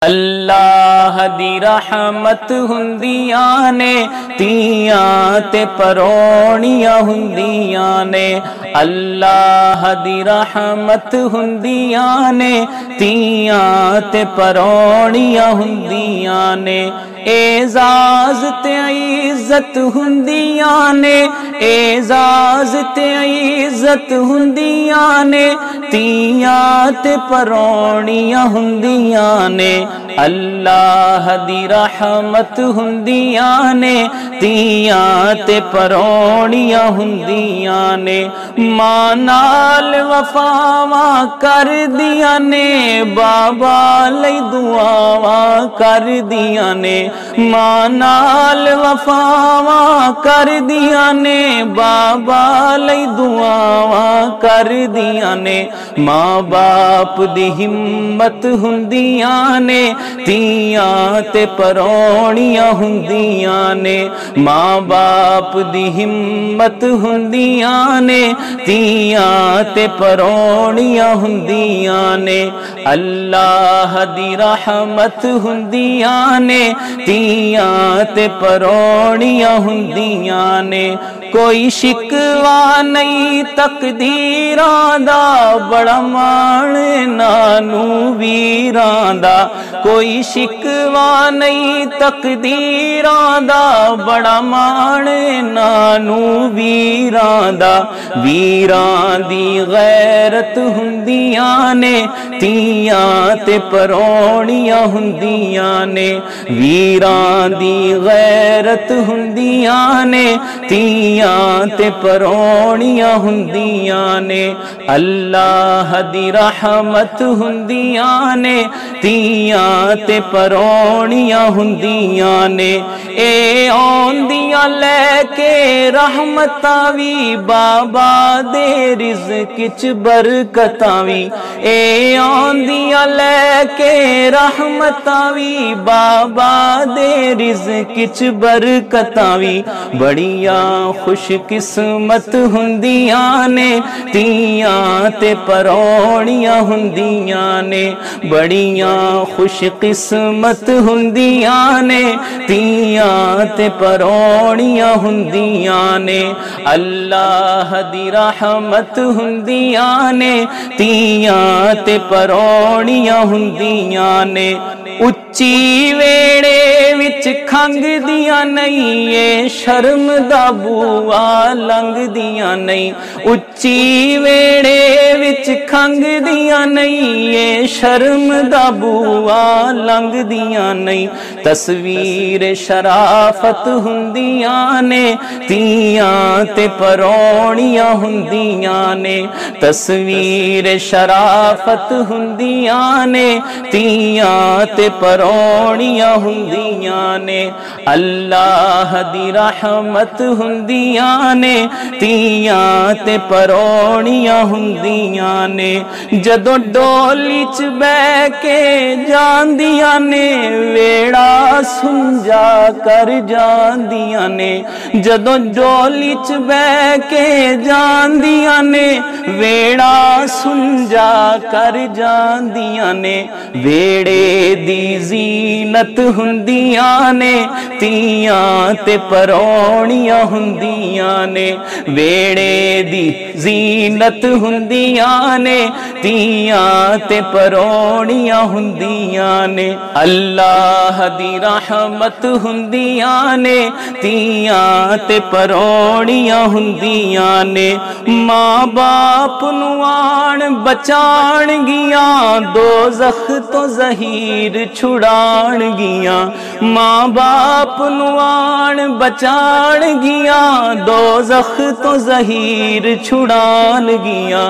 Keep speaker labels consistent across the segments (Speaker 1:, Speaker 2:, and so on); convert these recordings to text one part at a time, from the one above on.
Speaker 1: अल्लाह दी रहमत हुंदियां ने तियां ते परोणियां हुंदियां ने। अल्लाह दी रहमत हुंदियां ने तियां ते परोणियां हुंदियां ने। एजाज ते इज्जत हुंदियां ने, एजाज ते इज्जत हुंदियां ने तियां ते परोणियां हुंदियां ने। अल्लाह दी रहमत हुंदियां ने तियां ते परोणियां हुंदियां ने। मां नाल वफावां कर दियां ने, बाबा लई दुआवां कर दियां ने। मां नाल वफावां कर दियां ने, बाबा लई दुआवां कर दियां ने। मां बाप दी हिम्मत हुंदियां ने तियां ते परोणियां हुंदियां ने। मां बाप दी हिम्मत हुंदियां ने तियां ते परोणियां हुंदियां ने। अल्लाह दी रहमत हुंदियां ने तियां ते परोणियां हुंदियां ने। कोई शिकवा नहीं तकदीरां दा, बड़ा मान नानू वीरां दा। कोई शिकवा नहीं तकदीरां दा, बड़ा मान नानू वीरां दा। वीरां दी गैरत हुंदियां ने तियां ते परोणियां हुंदियां ने। वीरां दी गैरत हुंदियां ने तियां ते परोणियां हुंदियां ने। अल्लाह दी रहमत हुंदियां ने तियां ते परोणियां हुंदियां ने। ए औंदियां लैके रहमतां वी, बाबा दे रिज़्क़ च बरकतां वी। ए औंदियां लैके रहमतां वी, बाबा दे रिज़्क़ च बरकतां वी। बड़ियां खुश किस्मत हुंदियां ने तियां ते परोणियां हुंदियां ने। बड़ियां खुश किस्मत हुंदियां ने तियां ते परोणियां हुंदियां ने। अल्लाह दी रहमत हुंदियां ने तियां ते परोणियां हुंदियां ने। उच्ची वेड़े विच खंघदियां नहीं, ये शर्म दा बूआ लंघदियां नहीं। उच्ची वेड़े विच खंघदियां नहीं, ये शर्म दा बूआ लंघदियां नहीं। तस्वीर शराफत हुंदियां ने तियां ते परोणियां हुंदियां ने। तस्वीर शराफत हुंदियां ने तियां ते परोणियां हुंदियां ने। अल्लाह दी रहमत हुंदियां ने तियां ते परोणियां हुंदियां ने। जदों डोली च बह के जांदियां ने, वेड़ा सुंजा कर जांदियां ने। जदों डोली च बह के जांदियां ने, वेड़ा सुंजा कर जांदियां ने। वेड़े दी जीनत हुंदियां ने तियां ते परोणियां हुंदियां ने। वेड़े दी जीनत हुंदियां ने तियां ते परोणियां हुंदियां ने। अल्लाह दी रहमत हुंदियां ने तियां ते परोणियां हुंदियां ने। मां बाप नू आण बचाण गियां, दोज़ख तो ज़हीर छुड़ाण गियां। मां बाप नू आण बचाण गियां, दोज़ख तो ज़हीर छुड़ाण गियां।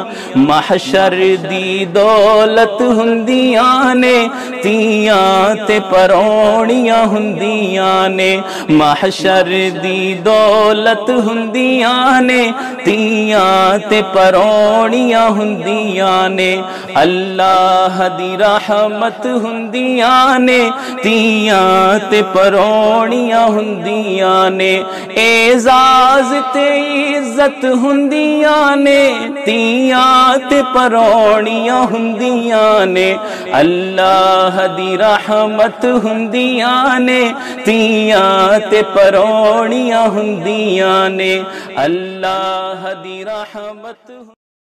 Speaker 1: महशर दी दौलत हुंदियां ने तियां ते परोणियां हुंदियां ने। महशर दी दौलत हुंदियां ने तियां ते परोणियां हुंदियां ने। अल्लाह दी रहमत हुंदियां ने तियां ते परौणियां हुंदियां ने, एजाज ते इज्जत हुंदियां ने, तियां ते परौणियां हुंदियां ने, अल्लाह दी रहमत हुंदियां ने, तियां ते परौणियां हुंदियां ने, अल्लाह दी रहमत।